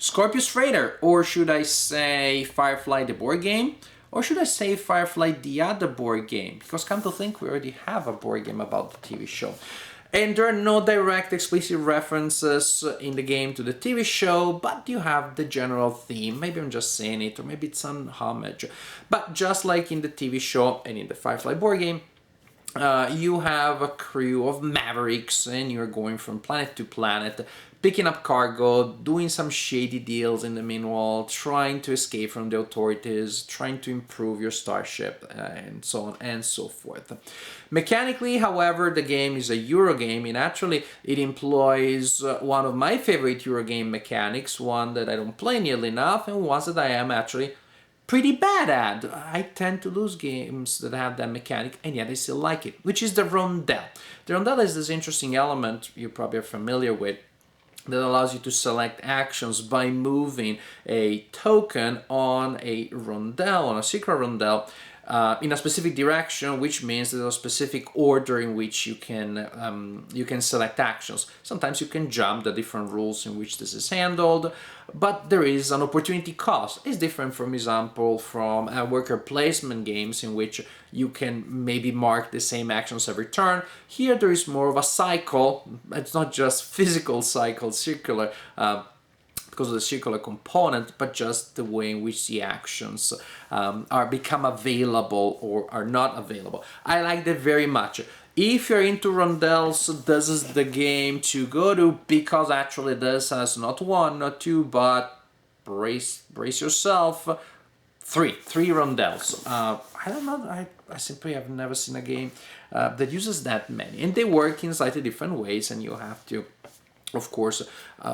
Scorpius Raider, or should I say Firefly the board game? Or should I say Firefly the other board game? Because come to think, we already have a board game about the TV show. And there are no direct explicit references in the game to the TV show, but you have the general theme. Maybe I'm just saying it, or maybe it's an homage. But just like in the TV show and in the Firefly board game, you have a crew of mavericks and you're going from planet to planet, picking up cargo, doing some shady deals in the meanwhile, trying to escape from the authorities, trying to improve your starship, and so on and so forth. Mechanically, however, the game is a Eurogame, and actually it employs one of my favorite Eurogame mechanics, one that I don't play nearly enough, and ones that I am actually pretty bad at. I tend to lose games that have that mechanic, and yet I still like it, which is the rondelle. The rondelle is this interesting element you probably are familiar with that allows you to select actions by moving a token on a rondelle, on a secret rondelle, in a specific direction, which means there's a specific order in which you can select actions. Sometimes you can jump the different rules in which this is handled, but there is an opportunity cost. It's different, for example, from worker placement games in which you can maybe mark the same actions every turn. Here there is more of a cycle. It's not just physical cycle, circular, because of the circular component, but just the way in which the actions are become available or are not available. I like that very much. If you're into rondelles, this is the game to go to, because actually this has not one, not two, but brace yourself, three rondelles. I don't know, I simply have never seen a game that uses that many, and they work in slightly different ways, and you have to, of course,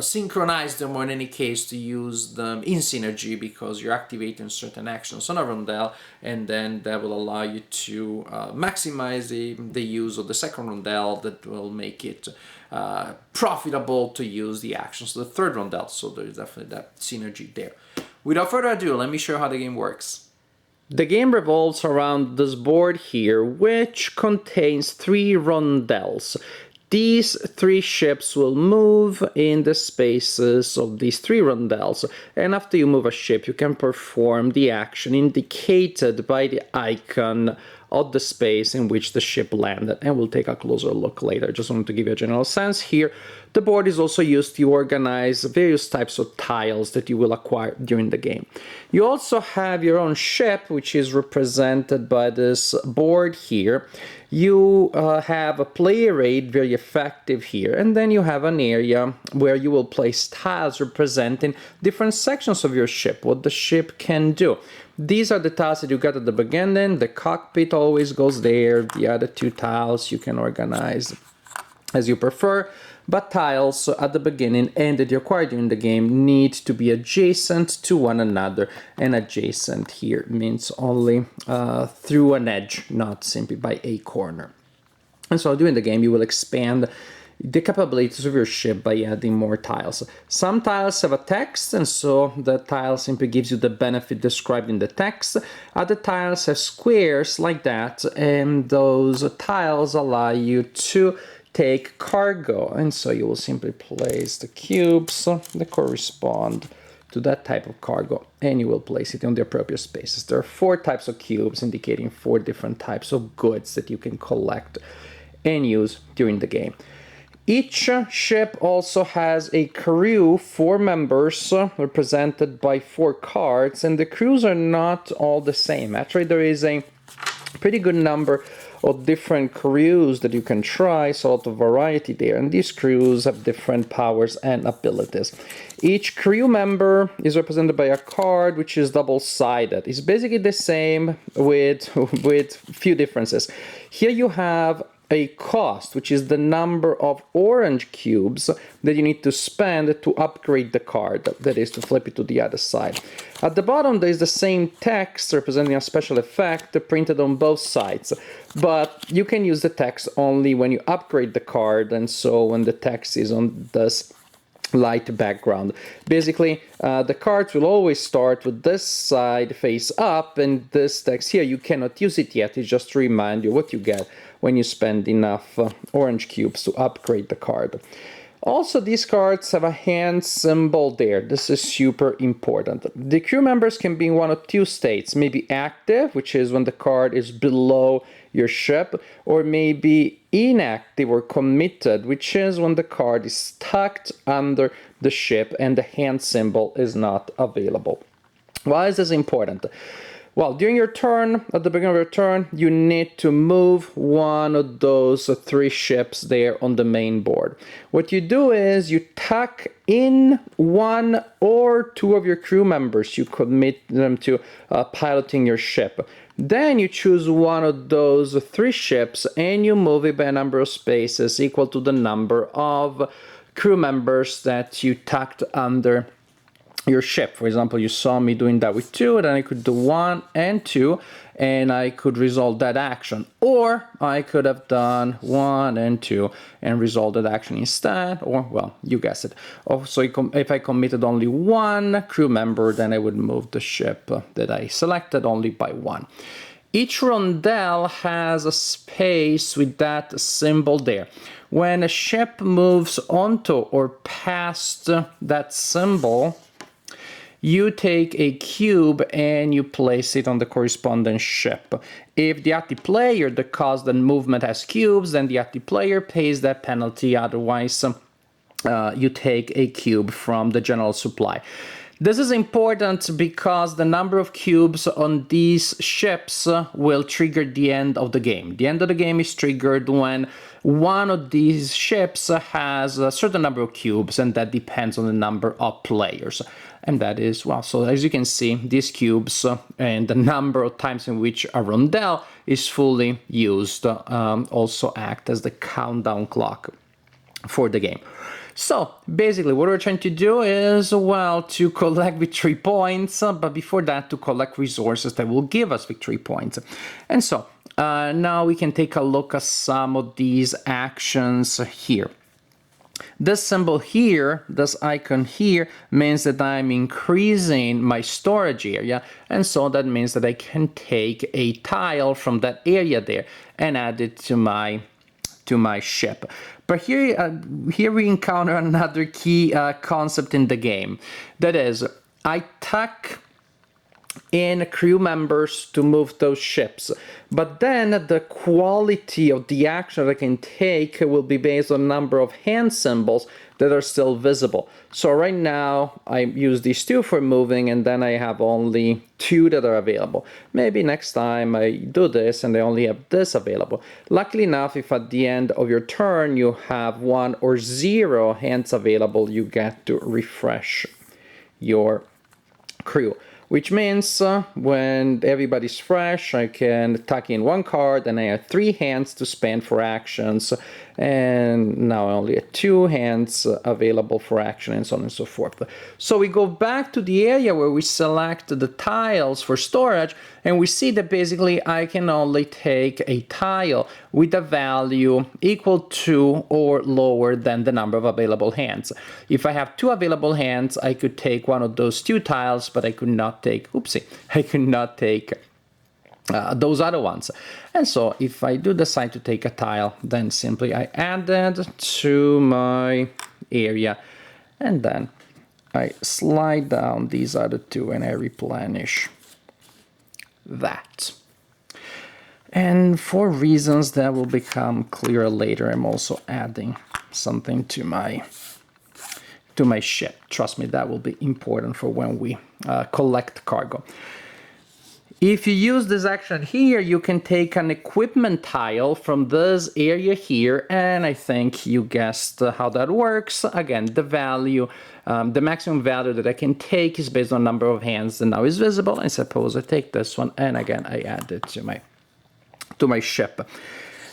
synchronize them, or in any case to use them in synergy, because you're activating certain actions on a rondelle, and then that will allow you to maximize the use of the second rondelle, that will make it profitable to use the actions of the third rondelle. So there's definitely that synergy there. Without further ado, let me show you how the game works. The game revolves around this board here, which contains 3 rondelles. These 3 ships will move in the spaces of these 3 rondelles, and after you move a ship, you can perform the action indicated by the icon of the space in which the ship landed, and we'll take a closer look later. Just wanted to give you a general sense here. The board is also used to organize various types of tiles that you will acquire during the game. You also have your own ship, which is represented by this board here. You have a player aid, very effective here, and then you have an area where you will place tiles representing different sections of your ship, what the ship can do. These are the tiles that you got at the beginning. The cockpit always goes there. The other 2 tiles you can organize as you prefer, but tiles at the beginning and that you acquire during the game need to be adjacent to one another, and adjacent here means only through an edge, not simply by a corner. And so during the game you will expand the capabilities of your ship by adding more tiles. Some tiles have a text, and so the tile simply gives you the benefit described in the text. Other tiles have squares like that, and those tiles allow you to take cargo, and so you will simply place the cubes that correspond to that type of cargo, and you will place it on the appropriate spaces. There are 4 types of cubes indicating 4 different types of goods that you can collect and use during the game. Each ship also has a crew, 4 members, represented by 4 cards, and the crews are not all the same. Actually, there is a pretty good number of different crews that you can try, so a lot of variety there, and these crews have different powers and abilities. Each crew member is represented by a card which is double-sided. It's basically the same with few differences. Here you have a cost, which is the number of orange cubes that you need to spend to upgrade the card, that is, to flip it to the other side. At the bottom there is the same text representing a special effect printed on both sides, but you can use the text only when you upgrade the card, and so when the text is on this light background. Basically, the cards will always start with this side face up, and this text here, you cannot use it yet. It's just to remind you what you get when you spend enough orange cubes to upgrade the card. Also, these cards have a hand symbol there. This is super important. The crew members can be in one of two states. Maybe active, which is when the card is below your ship, or maybe inactive or committed, which is when the card is tucked under the ship and the hand symbol is not available. Why is this important? Well, during your turn, at the beginning of your turn, you need to move one of those three ships there on the main board. What you do is you tuck in one or two of your crew members. You commit them to piloting your ship. Then you choose one of those three ships and you move it by a number of spaces equal to the number of crew members that you tucked under your ship. For example, you saw me doing that with 2, then I could do 1 and 2, and I could resolve that action. Or I could have done 1 and 2 and resolved that action instead, or, well, you guessed it. So if I committed only 1 crew member, then I would move the ship that I selected only by 1. Each rondel has a space with that symbol there. When a ship moves onto or past that symbol, you take a cube and you place it on the corresponding ship. If the active player that caused the movement has cubes, then the active player pays that penalty. Otherwise, you take a cube from the general supply. This is important because the number of cubes on these ships will trigger the end of the game. The end of the game is triggered when one of these ships has a certain number of cubes, and that depends on the number of players. And that is, well, so as you can see, these cubes and the number of times in which a rondel is fully used also act as the countdown clock for the game. So basically what we're trying to do is, well, to collect victory points, but before that to collect resources that will give us victory points. And so now we can take a look at some of these actions here. This symbol here, this icon here, means that I'm increasing my storage area, and so that means that I can take a tile from that area there and add it to my ship. But here we encounter another key concept in the game. That is, I tuck in crew members to move those ships, but then the quality of the action I can take will be based on the number of hand symbols that are still visible. So right now I use these 2 for moving, and then I have only 2 that are available. Maybe next time I do this and I only have this available. Luckily enough, if at the end of your turn you have 1 or 0 hands available, you get to refresh your crew. Which means when everybody's fresh, I can tuck in 1 card and I have 3 hands to spend for actions, and now I only have 2 hands available for action, and so on and so forth. So we go back to the area where we select the tiles for storage, and we see that basically I can only take a tile with a value equal to or lower than the number of available hands. If I have 2 available hands, I could take one of those 2 tiles, but I could not take, I could not take those other ones. And so if I do decide to take a tile, then simply I add that to my area, and then I slide down these other 2 and I replenish that. And for reasons that will become clearer later, I'm also adding something to my ship. Trust me, that will be important for when we collect cargo. If you use this action here, you can take an equipment tile from this area here, and I think you guessed how that works. Again, the value, the maximum value that I can take is based on number of hands that now is visible. And suppose I take this one, and again, I add it to my ship.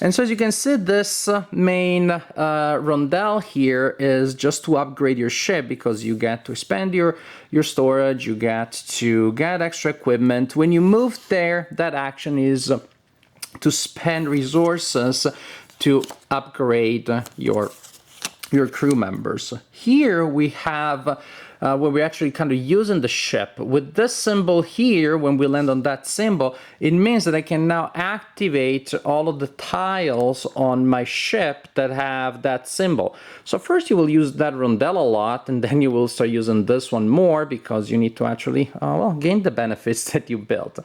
And so as you can see, this main rondel here is just to upgrade your ship, because you get to expand your storage, you get to get extra equipment. When you move there, that action is to spend resources to upgrade your crew members. Here we have when we're actually kind of using the ship. With this symbol here, when we land on that symbol, it means that I can now activate all of the tiles on my ship that have that symbol. So first you will use that rondel a lot, and then you will start using this one more because you need to actually well, gain the benefits that you built.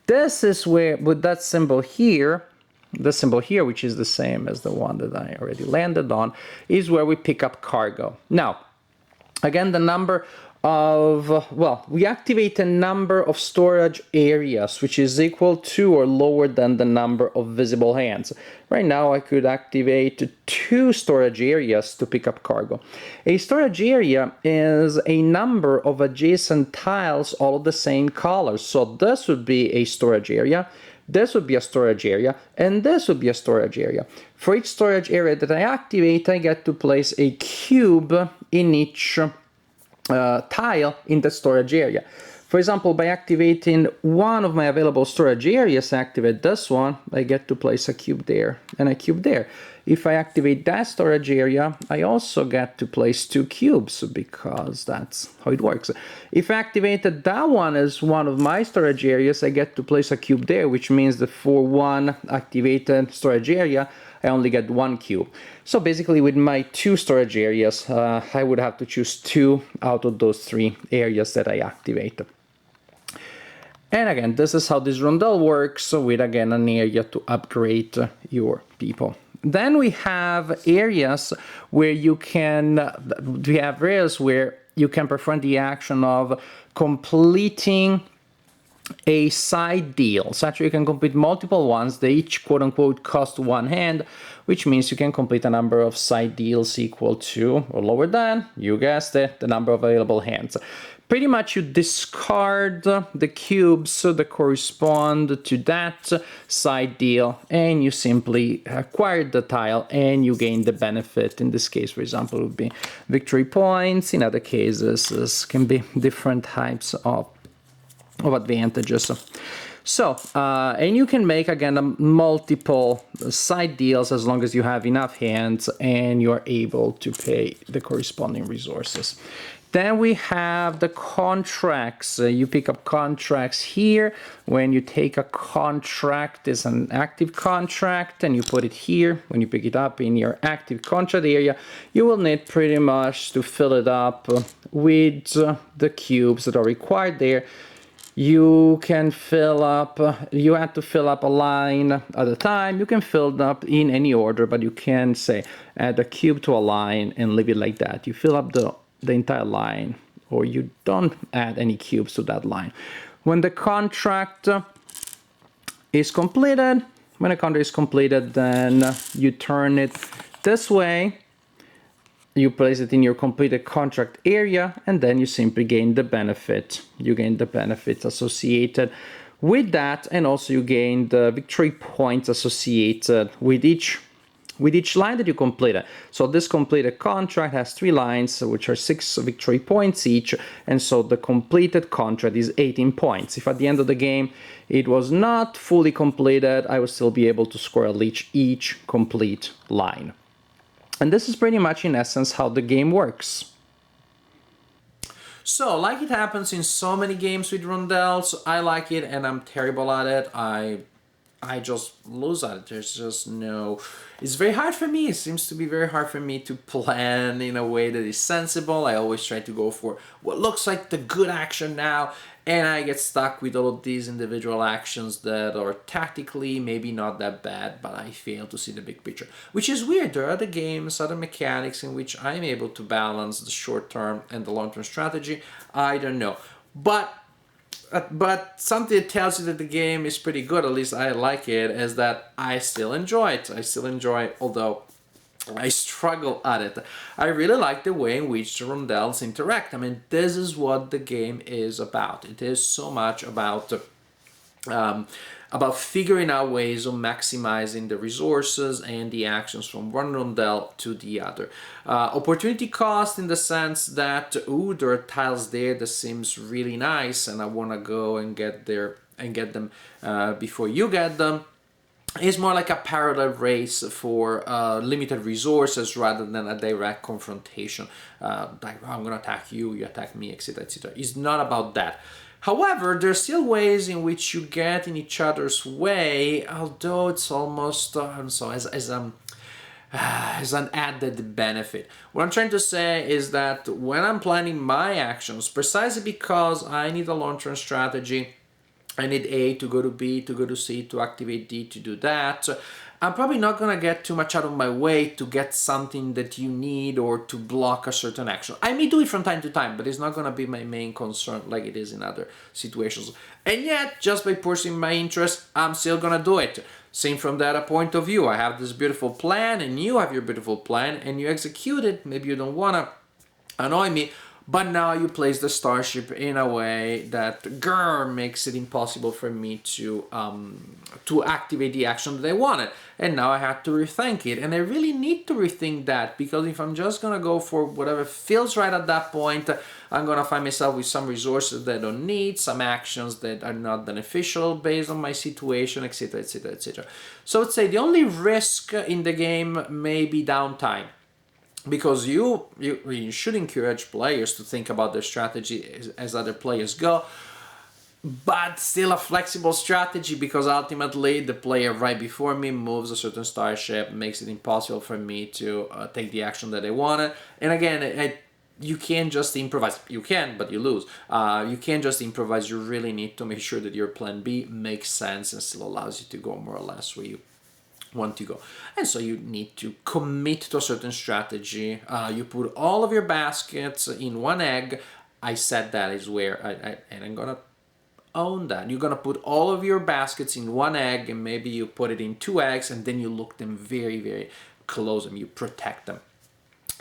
This is where, with that symbol here, the symbol here, which is the same as the one that I already landed on, is where we pick up cargo. Now, again, the number of, well, we activate a number of storage areas, which is equal to or lower than the number of visible hands. Right now, I could activate 2 storage areas to pick up cargo. A storage area is a number of adjacent tiles, all of the same color. So this would be a storage area. This would be a storage area, and this would be a storage area. For each storage area that I activate, I get to place a cube in each tile in the storage area. For example, by activating one of my available storage areas, I activate this one, I get to place a cube there and a cube there. If I activate that storage area, I also get to place 2 cubes because that's how it works. If I activated that one as one of my storage areas, I get to place a cube there, which means that for one activated storage area, I only get 1 cube. So basically with my 2 storage areas, I would have to choose 2 out of those 3 areas that I activate. And again, this is how this rondel works with, again, an area to upgrade your people. Then we have areas where you can, perform the action of completing a side deal. So actually you can complete multiple ones. They each quote-unquote cost 1 hand, which means you can complete a number of side deals equal to or lower than, you guessed it, the number of available hands. Pretty much you discard the cubes that correspond to that side deal, and you simply acquire the tile and you gain the benefit. In this case, for example, it would be victory points. In other cases, this can be different types of advantages. So, and you can make, again, multiple side deals as long as you have enough hands and you're able to pay the corresponding resources. Then we have the contracts. You pick up contracts here. When you take a contract, it's an active contract, and you put it here. When you pick it up in your active contract area, you will need pretty much to fill it up with the cubes that are required there. You can fill up, you have to fill up a line at a time. You can fill it up in any order, but you can say add a cube to a line and leave it like that. You fill up the entire line, or you don't add any cubes to that line. When the contract is completed, then you turn it this way, you place it in your completed contract area, and then you simply gain the benefit. You gain the benefits associated with that, and also you gain the victory points associated with each line that you completed. So this completed contract has 3 lines, which are 6 victory points each, and so the completed contract is 18 points. If at the end of the game it was not fully completed, I would still be able to score at least each complete line. And this is pretty much, in essence, how the game works. So, like it happens in so many games with rondels, I like it and I'm terrible at it. I just lose at it. There's just no... It's very hard for me. It seems to be very hard for me to plan in a way that is sensible. I always try to go for what looks like the good action now, and I get stuck with all of these individual actions that are tactically maybe not that bad, but I fail to see the big picture. Which is weird. There are other games, other mechanics in which I'm able to balance the short-term and the long-term strategy. I don't know. But something that tells you that the game is pretty good, at least I like it, is that I still enjoy it. I still enjoy it, although I struggle at it. I really like the way in which the rondels interact. I mean, this is what the game is about. It is so much about figuring out ways of maximizing the resources and the actions from one rondel to the other. Opportunity cost in the sense that, ooh, there are tiles there that seems really nice and I want to go and get there and get them before you get them. It's more like a parallel race for limited resources rather than a direct confrontation. Like, oh, I'm gonna attack you, you attack me, etc., etc. It's not about that. However, there's still ways in which you get in each other's way, although it's almost so as an added benefit. What I'm trying to say is that when I'm planning my actions, precisely because I need a long-term strategy, I need A to go to B, to go to C, to activate D, to do that. I'm probably not going to get too much out of my way to get something that you need or to block a certain action. I may do it from time to time, but it's not going to be my main concern like it is in other situations. And yet, just by pursuing my interest, I'm still going to do it. Same from that point of view. I have this beautiful plan, and you have your beautiful plan, and you execute it. Maybe you don't want to annoy me, but now you place the starship in a way that makes it impossible for me to activate the action that I wanted. And now I have to rethink it. And I really need to rethink that, because if I'm just gonna go for whatever feels right at that point, I'm gonna find myself with some resources that I don't need, some actions that are not beneficial based on my situation, etc., etc., etc. So I'd say the only risk in the game may be downtime, because you should encourage players to think about their strategy as other players go, but still a flexible strategy, because ultimately the player right before me moves a certain starship, makes it impossible for me to take the action that I wanted. And again, you can't just improvise. You can, but you lose. You can't just improvise. You really need to make sure that your plan B makes sense and still allows you to go more or less where you want to go. And so you need to commit to a certain strategy. You put all of your baskets in one egg. I said that is where and I'm gonna own that. You're gonna put all of your baskets in one egg, and maybe you put it in two eggs, and then you look them very, very close and you protect them.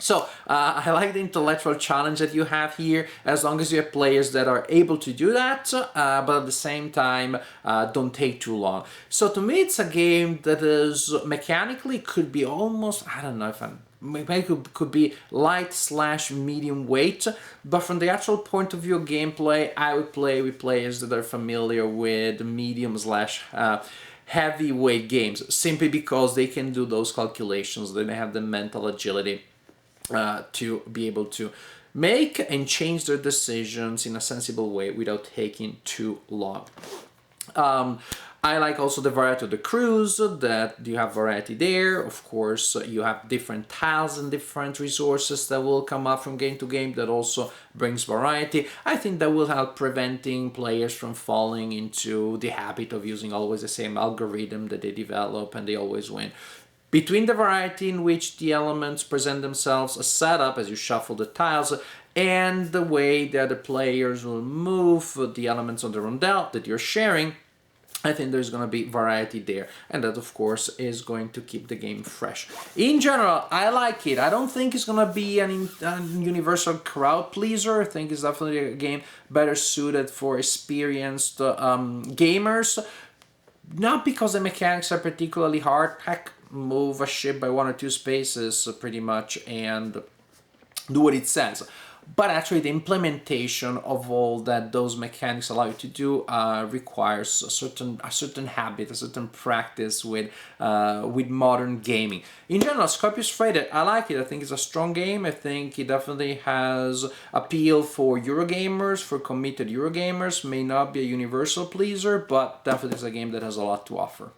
So I like the intellectual challenge that you have here, as long as you have players that are able to do that, but at the same time don't take too long. So to me, it's a game that is mechanically could be almost, I don't know if maybe could be light / medium weight, but from the actual point of view of gameplay, I would play with players that are familiar with medium / heavyweight games, simply because they can do those calculations, they have the mental agility to be able to make and change their decisions in a sensible way without taking too long. I like also the variety of the crews, that you have variety there. Of course, you have different tiles and different resources that will come up from game to game that also brings variety. I think that will help preventing players from falling into the habit of using always the same algorithm that they develop and they always win. Between the variety in which the elements present themselves, a setup as you shuffle the tiles, and the way that the players will move the elements on the rondel that you're sharing, I think there's going to be variety there, and that of course is going to keep the game fresh. In general, I like it. I don't think it's going to be an universal crowd pleaser. I think it's definitely a game better suited for experienced gamers, not because the mechanics are particularly hard. Heck, move a ship by 1 or 2 spaces pretty much and do what it says, but actually the implementation of all that those mechanics allow you to do requires a certain habit, a certain practice with modern gaming. In general, Scorpius rated, I like it. I think it's a strong game. I think it definitely has appeal for Eurogamers, for committed Eurogamers. May not be a universal pleaser, but definitely is a game that has a lot to offer.